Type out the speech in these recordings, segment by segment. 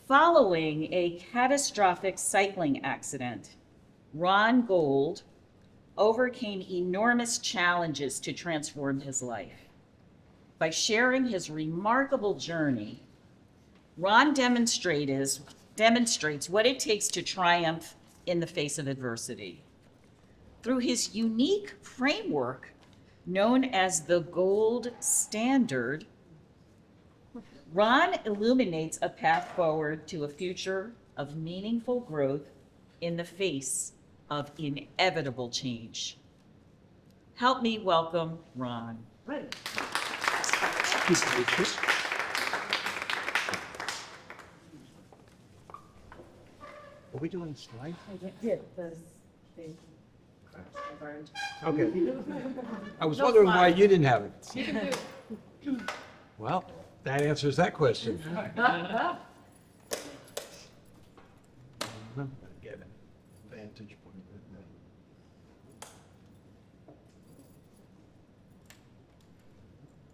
Following a catastrophic cycling accident, Ron Gold overcame enormous challenges to transform his life. By sharing his remarkable journey, Ron demonstrates what it takes to triumph in the face of adversity. Through his unique framework, known as the gold standard, Ron illuminates a path forward to a future of meaningful growth in the face of inevitable change. Help me welcome Ron. Right. Are we doing slides? Okay. I was wondering why you didn't have it. You can do it. Well, that answers that question. Get a vantage point.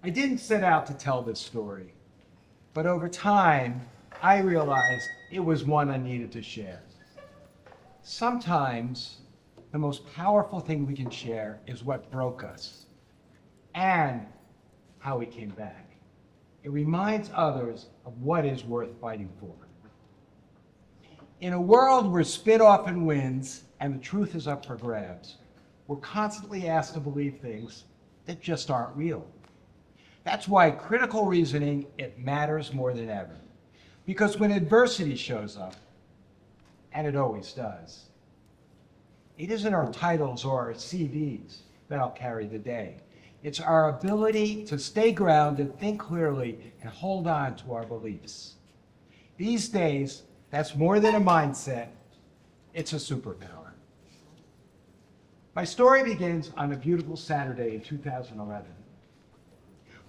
I didn't set out to tell this story, but over time, I realized it was one I needed to share. Sometimes, the most powerful thing we can share is what broke us and how we came back. It reminds others of what is worth fighting for. In a world where spit often wins and the truth is up for grabs, we're constantly asked to believe things that just aren't real. That's why critical reasoning, it matters more than ever. Because when adversity shows up, and it always does, it isn't our titles or our CVs that'll carry the day. It's our ability to stay grounded, think clearly, and hold on to our beliefs. These days, that's more than a mindset, it's a superpower. My story begins on a beautiful Saturday in 2011.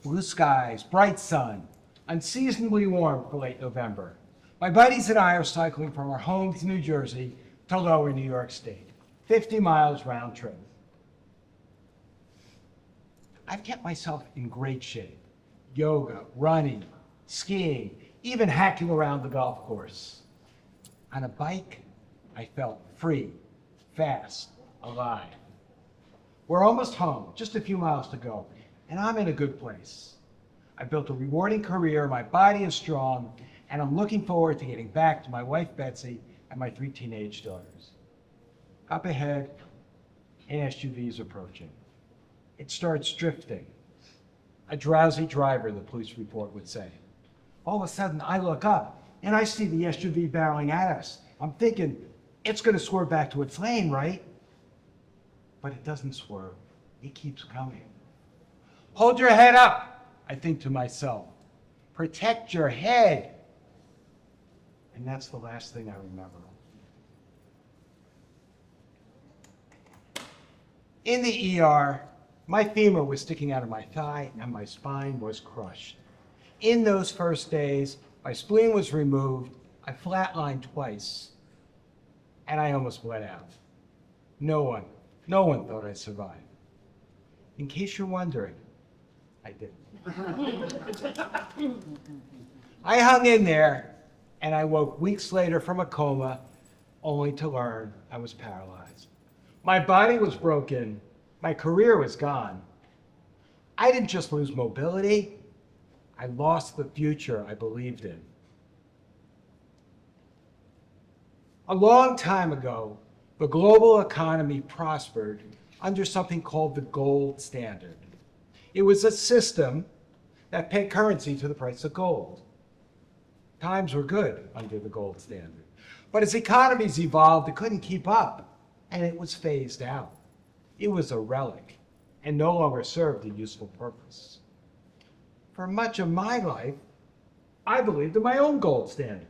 Blue skies, bright sun, unseasonably warm for late November. My buddies and I are cycling from our home to New Jersey to Lower New York State, 50 miles round trip. I've kept myself in great shape. Yoga, running, skiing, even hacking around the golf course. On a bike, I felt free, fast, alive. We're almost home, just a few miles to go, and I'm in a good place. I've built a rewarding career, my body is strong, and I'm looking forward to getting back to my wife, Betsy, and my 3 teenage daughters. Up ahead, an SUV is approaching. It starts drifting. A drowsy driver, the police report would say. All of a sudden, I look up, and I see the SUV barreling at us. I'm thinking, it's going to swerve back to its lane, right? But it doesn't swerve. It keeps coming. Hold your head up, I think to myself. Protect your head. And that's the last thing I remember. In the ER, my femur was sticking out of my thigh and my spine was crushed. In those first days, my spleen was removed, I flatlined twice, and I almost bled out. No one thought I'd survive. In case you're wondering, I didn't. I hung in there, and I woke weeks later from a coma, only to learn I was paralyzed. My body was broken, my career was gone. I didn't just lose mobility, I lost the future I believed in. A long time ago, the global economy prospered under something called the gold standard. It was a system that paid currency to the price of gold. Times were good under the gold standard. But as economies evolved, it couldn't keep up, and it was phased out. It was a relic, and no longer served a useful purpose. For much of my life, I believed in my own gold standard.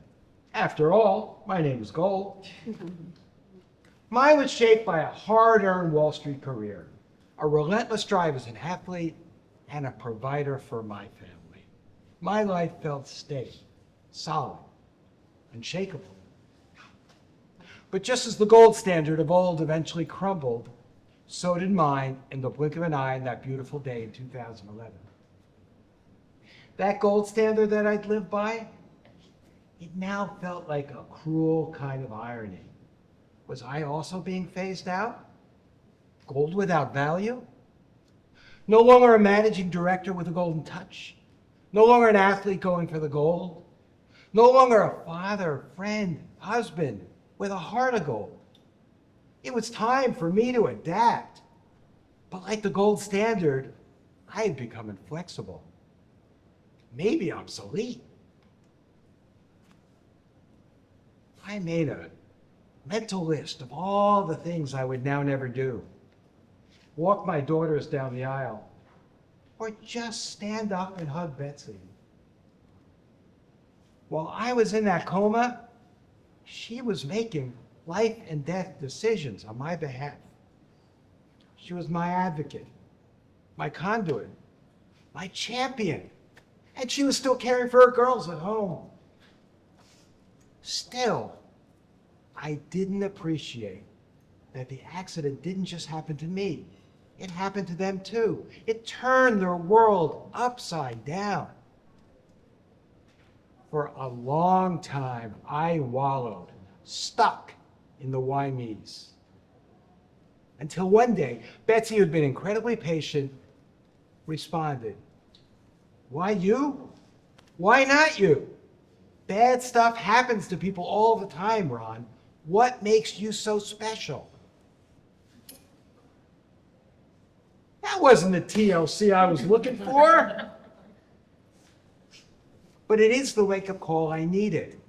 After all, my name is Gold. Mine was shaped by a hard-earned Wall Street career, a relentless drive as an athlete, and a provider for my family. My life felt steady, solid, unshakable. But just as the gold standard of old eventually crumbled, so did mine in the blink of an eye on that beautiful day in 2011. That gold standard that I'd lived by, It now felt like a cruel kind of irony. Was I also being phased out? Gold without value? No longer a managing director with a golden touch? No longer an athlete going for the gold? No longer a father, friend, husband with a heart of gold? It was time for me to adapt. But like the gold standard, I had become inflexible. Maybe obsolete. I made a mental list of all the things I would now never do. Walk my daughters down the aisle, or just stand up and hug Betsy. While I was in that coma, she was making life and death decisions on my behalf. She was my advocate, my conduit, my champion, and she was still caring for her girls at home. Still, I didn't appreciate that the accident didn't just happen to me. It happened to them too. It turned their world upside down. For a long time, I wallowed, stuck in the why me's. Until one day, Betsy, who'd been incredibly patient, responded, "Why you? Why not you? Bad stuff happens to people all the time, Ron. What makes you so special?" That wasn't the TLC I was looking for. But it is the wake-up call I needed.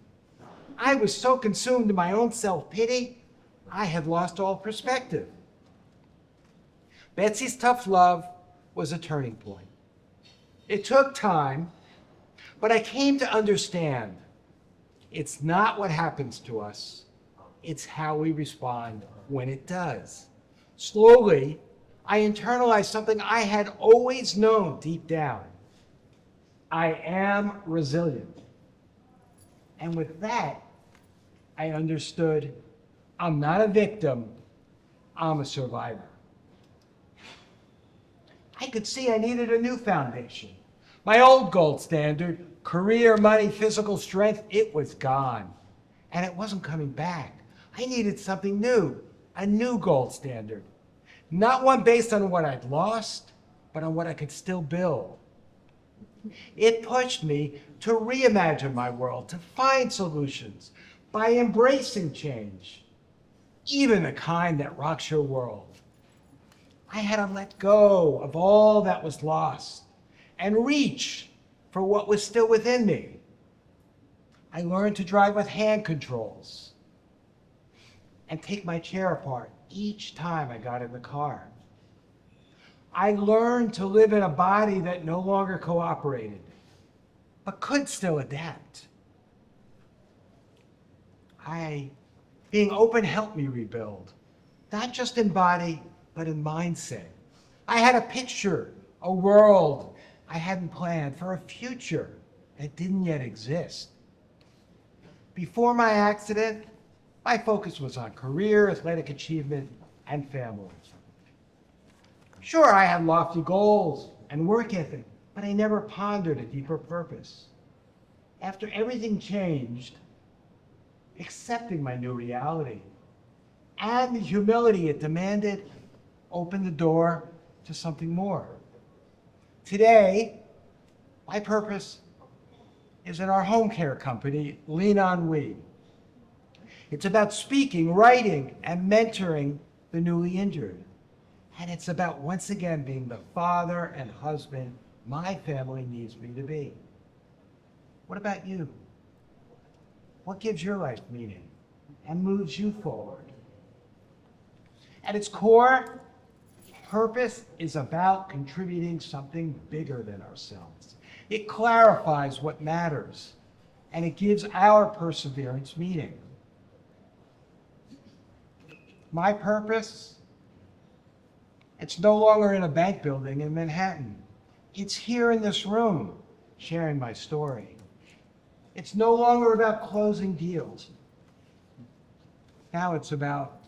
I was so consumed in my own self-pity, I had lost all perspective. Betsy's tough love was a turning point. It took time, but I came to understand it's not what happens to us, it's how we respond when it does. Slowly, I internalized something I had always known deep down. I am resilient. And with that, I understood I'm not a victim, I'm a survivor. I could see I needed a new foundation. My old gold standard, career, money, physical strength, it was gone. And it wasn't coming back. I needed something new, a new gold standard. Not one based on what I'd lost, but on what I could still build. It pushed me to reimagine my world, to find solutions by embracing change, even the kind that rocks your world. I had to let go of all that was lost and reach for what was still within me. I learned to drive with hand controls and take my chair apart each time I got in the car. I learned to live in a body that no longer cooperated, but could still adapt. Being open helped me rebuild, not just in body, but in mindset. I had a picture, a world I hadn't planned, for a future that didn't yet exist. Before my accident, my focus was on career, athletic achievement, and family. Sure, I had lofty goals and work ethic, but I never pondered a deeper purpose. After everything changed, accepting my new reality and the humility it demanded opened the door to something more. Today, my purpose is in our home care company, Lean On We. It's about speaking, writing, and mentoring the newly injured. And it's about once again being the father and husband my family needs me to be. What about you? What gives your life meaning and moves you forward? At its core, purpose is about contributing something bigger than ourselves. It clarifies what matters, and it gives our perseverance meaning. My purpose, it's no longer in a bank building in Manhattan. It's here in this room, sharing my story. It's no longer about closing deals. Now it's about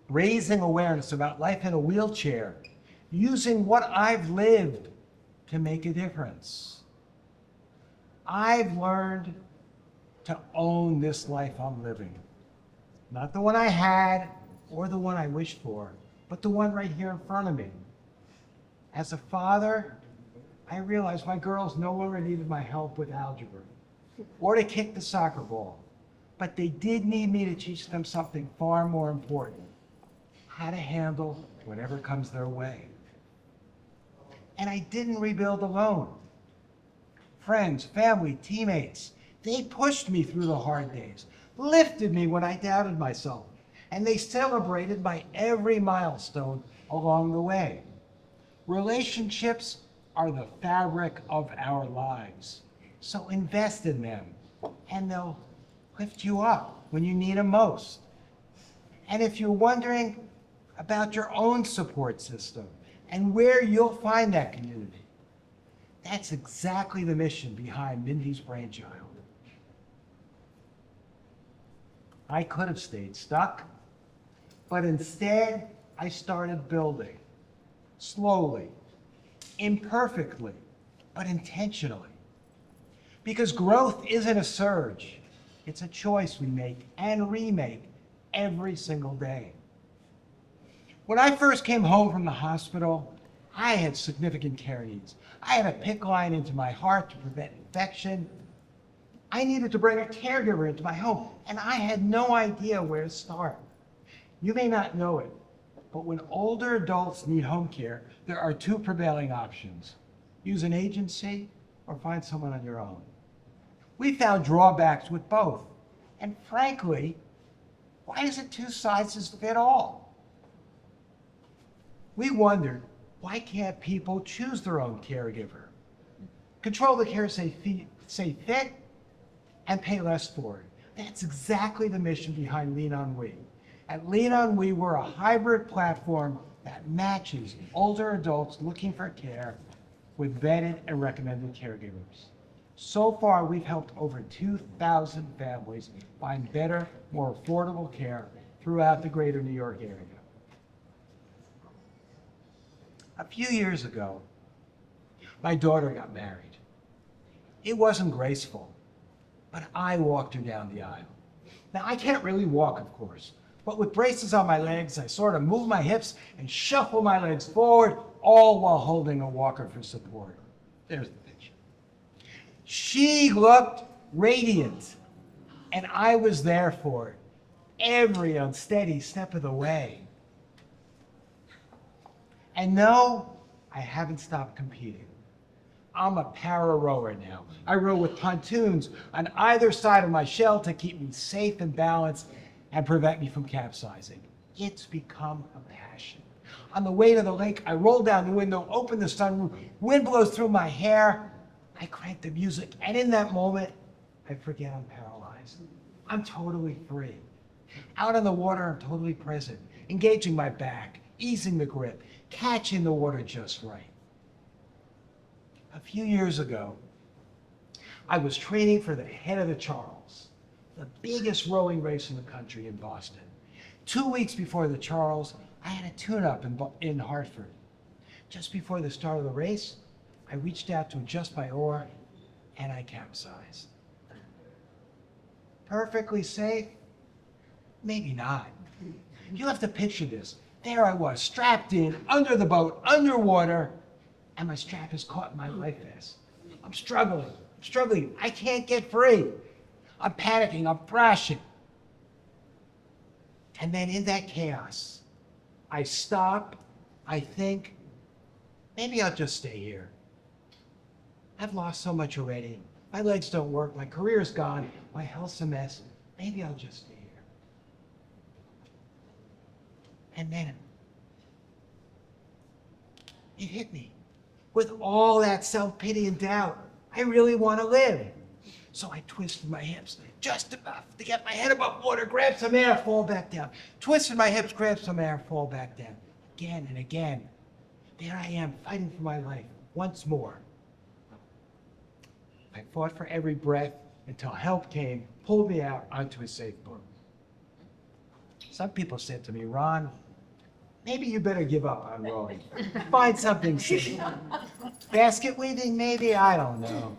raising awareness about life in a wheelchair, using what I've lived to make a difference. I've learned to own this life I'm living. Not the one I had or the one I wished for, but the one right here in front of me. As a father, I realized my girls no longer needed my help with algebra or to kick the soccer ball, but they did need me to teach them something far more important: how to handle whatever comes their way. And I didn't rebuild alone. Friends, family, teammates, they pushed me through the hard days, lifted me when I doubted myself, and they celebrated my every milestone along the way. Relationships are the fabric of our lives, so invest in them, and they'll lift you up when you need them most. And if you're wondering about your own support system and where you'll find that community, that's exactly the mission behind Mindy's brainchild. I could have stayed stuck, but instead I started building, slowly, imperfectly, but intentionally. Because growth isn't a surge, it's a choice we make and remake every single day. When I first came home from the hospital, I had significant care needs. I had a PICC line into my heart to prevent infection. I needed to bring a caregiver into my home, and I had no idea where to start. You may not know it, but when older adults need home care, there are two prevailing options: use an agency or find someone on your own. We found drawbacks with both, and frankly, why isn't two sizes fit all? We wondered, why can't people choose their own caregiver? Control the care, say fit, and pay less for it. That's exactly the mission behind Lean On We. At Lean On We, we're a hybrid platform that matches older adults looking for care with vetted and recommended caregivers. So far, we've helped over 2,000 families find better, more affordable care throughout the greater New York area. A few years ago, my daughter got married. It wasn't graceful, but I walked her down the aisle. Now, I can't really walk, of course, but with braces on my legs, I sort of move my hips and shuffle my legs forward, all while holding a walker for support. There's the picture. She looked radiant, and I was there for it, every unsteady step of the way. And no, I haven't stopped competing. I'm a para rower now. I row with pontoons on either side of my shell to keep me safe and balanced and prevent me from capsizing. It's become a passion. On the way to the lake, I roll down the window, open the sunroof, wind blows through my hair. I crank the music, and in that moment, I forget I'm paralyzed. I'm totally free. Out on the water, I'm totally present, engaging my back, easing the grip, catching the water just right. A few years ago, I was training for the Head of the Charles, the biggest rowing race in the country in Boston. 2 weeks before the Charles, I had a tune-up in Hartford. Just before the start of the race, I reached out to adjust my oar, and I capsized. Perfectly safe? Maybe not. You'll have to picture this. There I was, strapped in, under the boat, underwater, and my strap is caught in my life vest. I'm struggling. I can't get free. I'm panicking, I'm thrashing. And then in that chaos, I stop, I think, maybe I'll just stay here. I've lost so much already. My legs don't work, my career's gone, my health's a mess. Maybe I'll just stay here. And then it hit me. With all that self-pity and doubt, I really want to live. So I twisted my hips just enough to get my head above water, grab some air, fall back down. Twisted my hips, grab some air, fall back down. Again and again. There I am, fighting for my life, once more. I fought for every breath until help came, pulled me out onto a safe boat. Some people said to me, Ron, maybe you better give up on rowing. Find something safe. Basket weaving, maybe? I don't know.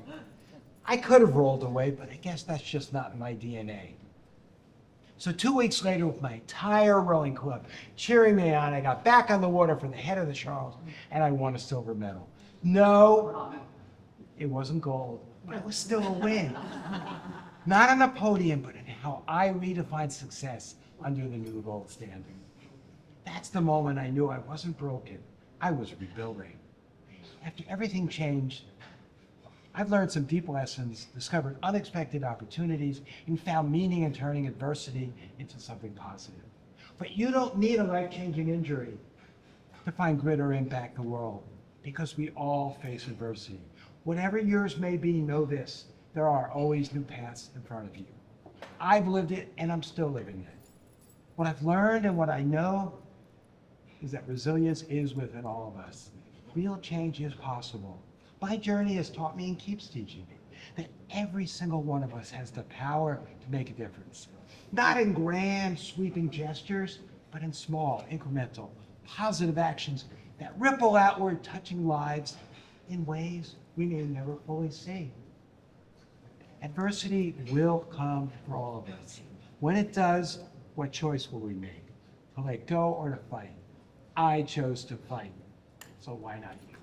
I could have rolled away, but I guess that's just not in my DNA. So 2 weeks later, with my entire rowing club cheering me on, I got back on the water for the head of the Charles, and I won a silver medal. No, it wasn't gold, but it was still a win. Not on the podium, but in how I redefined success under the new gold standard. That's the moment I knew I wasn't broken. I was rebuilding. After everything changed, I've learned some deep lessons, discovered unexpected opportunities, and found meaning in turning adversity into something positive. But you don't need a life-changing injury to find grit or impact the world, because we all face adversity. Whatever yours may be, know this: there are always new paths in front of you. I've lived it, and I'm still living it. What I've learned and what I know is that resilience is within all of us. Real change is possible. My journey has taught me and keeps teaching me that every single one of us has the power to make a difference. Not in grand, sweeping gestures, but in small, incremental, positive actions that ripple outward, touching lives in ways we may never fully see. Adversity will come for all of us. When it does, what choice will we make? To let go or to fight? I chose to fight, so why not you?